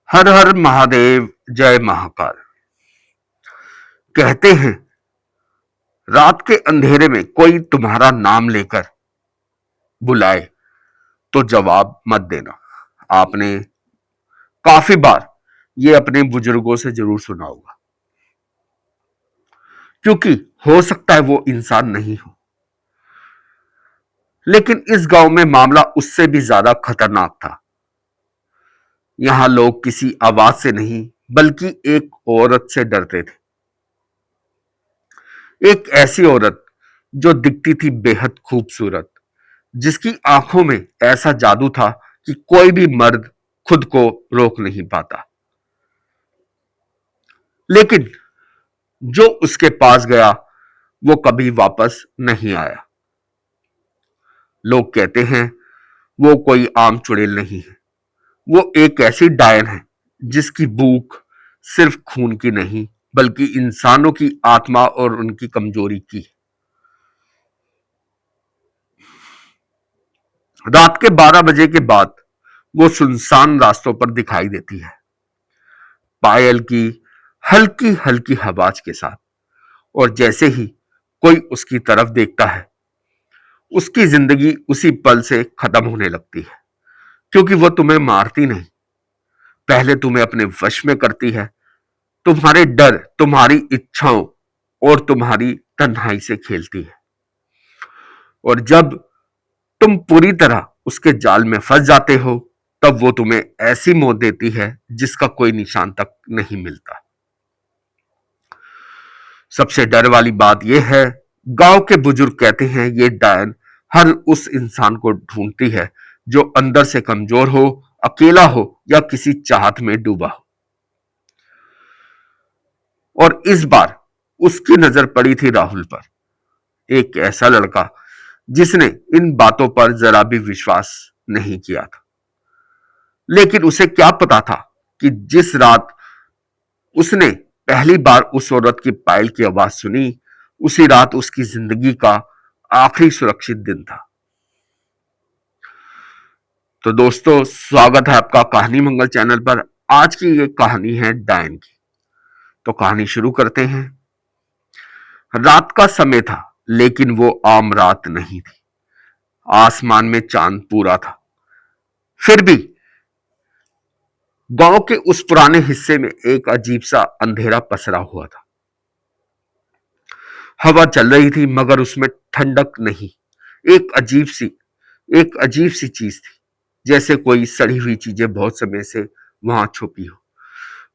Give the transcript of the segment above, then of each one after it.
हर हर महादेव, जय महाकाल। कहते हैं रात के अंधेरे में कोई तुम्हारा नाम लेकर बुलाए तो जवाब मत देना। आपने काफी बार ये अपने बुजुर्गों से जरूर सुना होगा, क्योंकि हो सकता है वो इंसान नहीं हो। लेकिन इस गांव में मामला उससे भी ज्यादा खतरनाक था। यहां लोग किसी आवाज से नहीं, बल्कि एक औरत से डरते थे। एक ऐसी औरत जो दिखती थी बेहद खूबसूरत, जिसकी आंखों में ऐसा जादू था कि कोई भी मर्द खुद को रोक नहीं पाता। लेकिन जो उसके पास गया वो कभी वापस नहीं आया। लोग कहते हैं वो कोई आम चुड़ैल नहीं है, वो एक ऐसी डायन है जिसकी भूख सिर्फ खून की नहीं, बल्कि इंसानों की आत्मा और उनकी कमजोरी की। रात के 12 बजे के बाद वो सुनसान रास्तों पर दिखाई देती है, पायल की हल्की हल्की आवाज के साथ। और जैसे ही कोई उसकी तरफ देखता है, उसकी जिंदगी उसी पल से खत्म होने लगती है। क्योंकि वो तुम्हें मारती नहीं, पहले तुम्हें अपने वश में करती है। तुम्हारे डर, तुम्हारी इच्छाओं और तुम्हारी तन्हाई से खेलती है। और जब तुम पूरी तरह उसके जाल में फंस जाते हो, तब वो तुम्हें ऐसी मौत देती है जिसका कोई निशान तक नहीं मिलता। सबसे डर वाली बात यह है, गांव के बुजुर्ग कहते हैं ये डायन हर उस इंसान को ढूंढती है जो अंदर से कमजोर हो, अकेला हो या किसी चाहत में डूबा हो। और इस बार उसकी नजर पड़ी थी राहुल पर, एक ऐसा लड़का जिसने इन बातों पर जरा भी विश्वास नहीं किया था। लेकिन उसे क्या पता था कि जिस रात उसने पहली बार उस औरत की पायल की आवाज सुनी, उसी रात उसकी जिंदगी का आखिरी सुरक्षित दिन था। तो दोस्तों, स्वागत है आपका कहानी मंगल चैनल पर। आज की ये कहानी है डायन की। तो कहानी शुरू करते हैं। रात का समय था, लेकिन वो आम रात नहीं थी। आसमान में चांद पूरा था। फिर भी गांव के उस पुराने हिस्से में एक अजीब सा अंधेरा पसरा हुआ था। हवा चल रही थी, मगर उसमें ठंडक नहीं। एक अजीब सी एक अजीब सी चीज थी, जैसे कोई सड़ी हुई चीजें बहुत समय से वहां छुपी हो।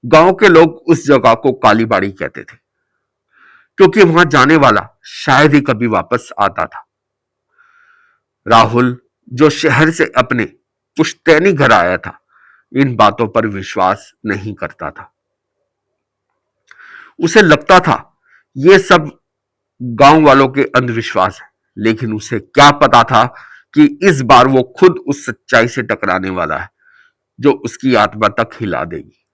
गांव के लोग उस जगह को काली बाड़ी कहते थे, क्योंकि वहां जाने वाला शायद ही कभी वापस आता था। राहुल, जो शहर से अपने पुश्तैनी घर आया था, इन बातों पर विश्वास नहीं करता था। उसे लगता था ये सब गांव वालों के अंधविश्वास है। लेकिन उसे क्या पता था कि इस बार वो खुद उस सच्चाई से टकराने वाला है जो उसकी आत्मा तक हिला देगी।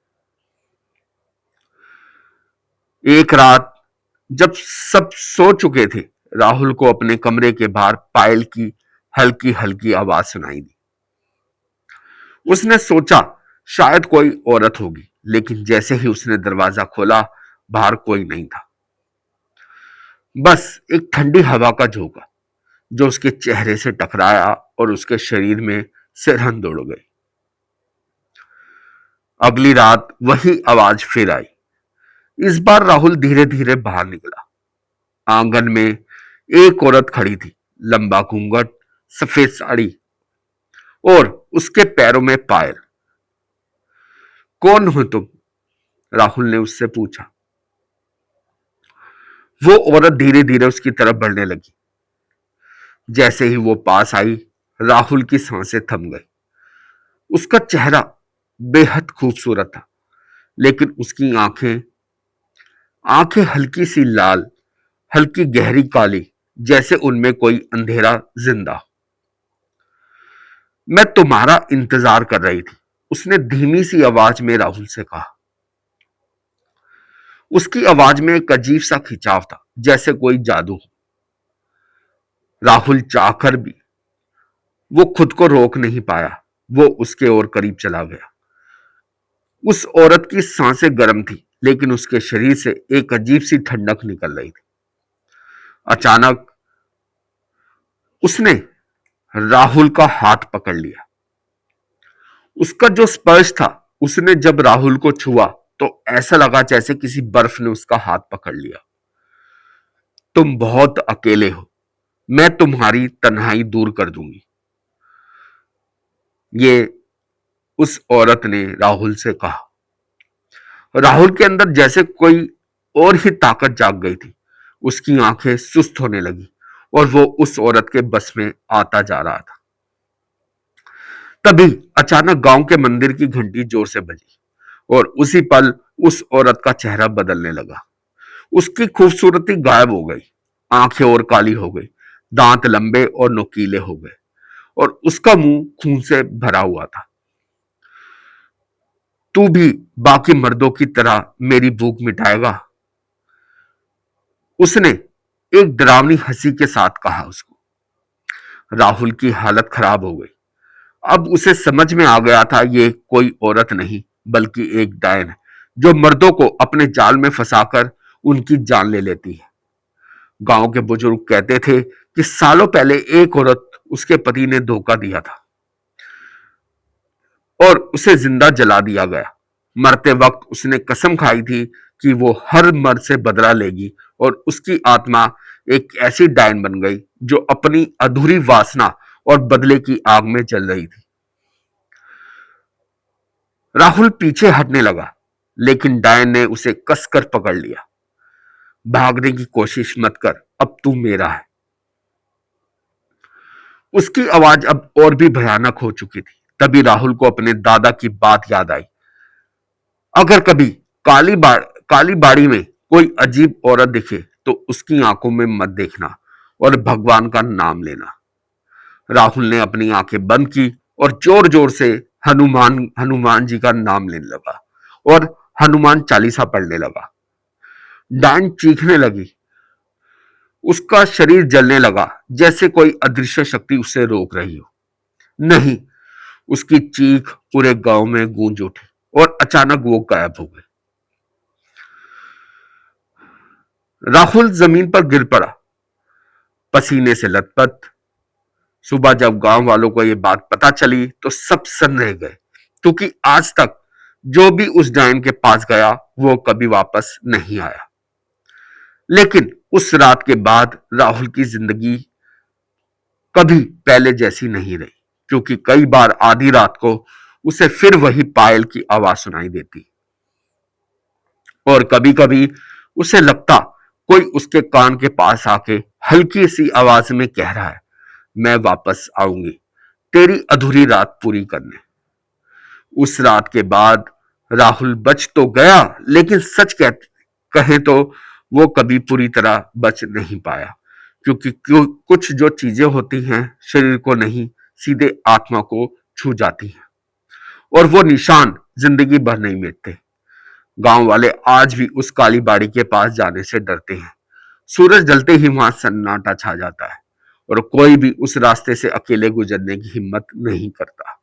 एक रात जब सब सो चुके थे, राहुल को अपने कमरे के बाहर पायल की हल्की हल्की आवाज सुनाई दी। उसने सोचा शायद कोई औरत होगी, लेकिन जैसे ही उसने दरवाजा खोला, बाहर कोई नहीं था। बस एक ठंडी हवा का झोंका जो उसके चेहरे से टकराया और उसके शरीर में सिरहन दौड़ गई। अगली रात वही आवाज फिर आई। इस बार राहुल धीरे धीरे बाहर निकला। आंगन में एक औरत खड़ी थी, लंबा घूंघट, सफेद साड़ी और उसके पैरों में पायल। कौन हो तुम? राहुल ने उससे पूछा। वो औरत धीरे धीरे उसकी तरफ बढ़ने लगी। जैसे ही वो पास आई, राहुल की सांसें थम गई। उसका चेहरा बेहद खूबसूरत था, लेकिन उसकी आंखें आंखें हल्की सी लाल, हल्की गहरी काली, जैसे उनमें कोई अंधेरा जिंदा हो। मैं तुम्हारा इंतजार कर रही थी, उसने धीमी सी आवाज में राहुल से कहा। उसकी आवाज में एक अजीब सा खिंचाव था, जैसे कोई जादू हो। राहुल चाहकर भी वो खुद को रोक नहीं पाया। वो उसके और करीब चला गया। उस औरत की सांसें गर्म थी, लेकिन उसके शरीर से एक अजीब सी ठंडक निकल रही थी। अचानक उसने राहुल का हाथ पकड़ लिया। उसका जो स्पर्श था, उसने जब राहुल को छुआ तो ऐसा लगा जैसे किसी बर्फ ने उसका हाथ पकड़ लिया। तुम बहुत अकेले हो, मैं तुम्हारी तन्हाई दूर कर दूंगी, ये उस औरत ने राहुल से कहा। राहुल के अंदर जैसे कोई और ही ताकत जाग गई थी। उसकी आंखें सुस्त होने लगी और वो उस औरत के बस में आता जा रहा था। तभी अचानक गांव के मंदिर की घंटी जोर से बजी और उसी पल उस औरत का चेहरा बदलने लगा। उसकी खूबसूरती गायब हो गई, आंखें और काली हो गई, दांत लंबे और नुकीले हो गए और उसका मुंह खून से भरा हुआ था। तू भी बाकी मर्दों की तरह मेरी भूख मिटाएगा? उसने एक डरावनी हंसी के साथ कहा उसको। राहुल की हालत खराब हो गई। अब उसे समझ में आ गया था ये कोई औरत नहीं बल्कि एक डायन है, जो मर्दों को अपने जाल में फंसाकर उनकी जान ले लेती है। गांव के बुजुर्ग कहते थे कि सालों पहले एक औरत उसके पति ने धोखा दिया था और उसे जिंदा जला दिया गया। मरते वक्त उसने कसम खाई थी कि वो हर मर्द से बदला लेगी और उसकी आत्मा एक ऐसी डायन बन गई जो अपनी अधूरी वासना और बदले की आग में जल रही थी। राहुल पीछे हटने लगा, लेकिन डायन ने उसे कसकर पकड़ लिया। भागने की कोशिश मत कर, अब तू मेरा है। उसकी आवाज अब और भी भयानक हो चुकी थी। तभी राहुल को अपने दादा की बात याद आई। अगर कभी काली बाड़ी में कोई अजीब औरत दिखे तो उसकी आंखों में मत देखना और भगवान का नाम लेना। राहुल ने अपनी आंखें बंद की और जोर जोर से हनुमान हनुमान जी का नाम लेने लगा और हनुमान चालीसा पढ़ने लगा। डायन चीखने लगी। उसका शरीर जलने लगा जैसे कोई अदृश्य शक्ति उसे रोक रही हो। नहीं, उसकी चीख पूरे गांव में गूंज उठी और अचानक वो गायब हो गई। राहुल जमीन पर गिर पड़ा, पसीने से लथपथ। सुबह जब गांव वालों को यह बात पता चली तो सब सन्न रह गए, क्योंकि आज तक जो भी उस डायन के पास गया वो कभी वापस नहीं आया। लेकिन उस रात के बाद राहुल की जिंदगी कभी पहले जैसी नहीं रही, क्योंकि कई बार आधी रात को उसे फिर वही पायल की आवाज सुनाई देती और कभी कभी उसे लगता कोई उसके कान के पास आके हल्की सी आवाज में कह रहा है, मैं वापस आऊंगी तेरी अधूरी रात पूरी करने। उस रात के बाद राहुल बच तो गया, लेकिन सच कहे तो वो कभी पूरी तरह बच नहीं पाया, क्योंकि कुछ जो चीजें होती हैं शरीर को नहीं, सीधे आत्मा को छू जाती हैं और वो निशान जिंदगी भर नहीं मिटते। गांव वाले आज भी उस काली बाड़ी के पास जाने से डरते हैं। सूरज ढलते ही वहां सन्नाटा छा जाता है और कोई भी उस रास्ते से अकेले गुजरने की हिम्मत नहीं करता।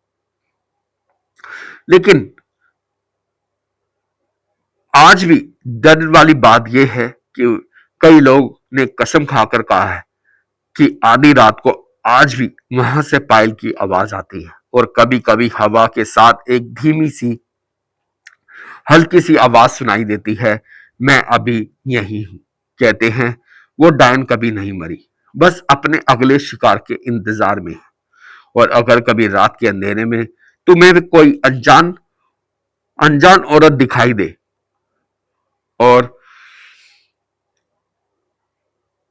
लेकिन आज भी डर वाली बात यह है कि कई लोग ने कसम खाकर कहा है कि आधी रात को आज भी वहां से पायल की आवाज आती है और कभी कभी हवा के साथ एक धीमी सी हल्की सी आवाज सुनाई देती है, मैं अभी यही हूं। कहते हैं वो डायन कभी नहीं मरी, बस अपने अगले शिकार के इंतजार में है। और अगर कभी रात के अंधेरे में तुम्हें कोई अनजान अनजान औरत दिखाई दे और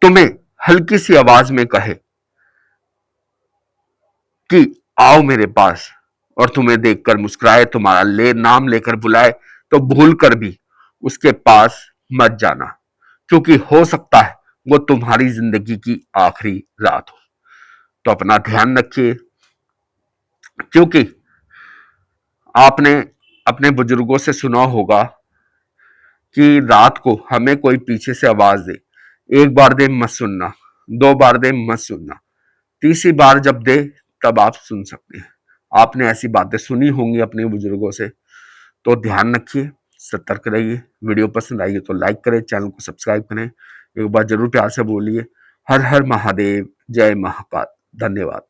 तुम्हें हल्की सी आवाज में कहे कि आओ मेरे पास, और तुम्हें देखकर मुस्कुराए, तुम्हारा नाम लेकर बुलाए, तो भूल कर भी उसके पास मत जाना, क्योंकि हो सकता है वो तुम्हारी जिंदगी की आखिरी रात हो। तो अपना ध्यान रखिए, क्योंकि आपने अपने बुजुर्गों से सुना होगा कि रात को हमें कोई पीछे से आवाज दे, एक बार दे मत सुनना, दो बार दे मत सुनना, तीसरी बार जब दे तब आप सुन सकते हैं। आपने ऐसी बातें सुनी होंगी अपने बुजुर्गों से। तो ध्यान रखिए, सतर्क रहिए। वीडियो पसंद आई तो लाइक करें, चैनल को सब्सक्राइब करें। एक बार जरूर प्यार से बोलिए, हर हर महादेव, जय महाकाल। धन्यवाद।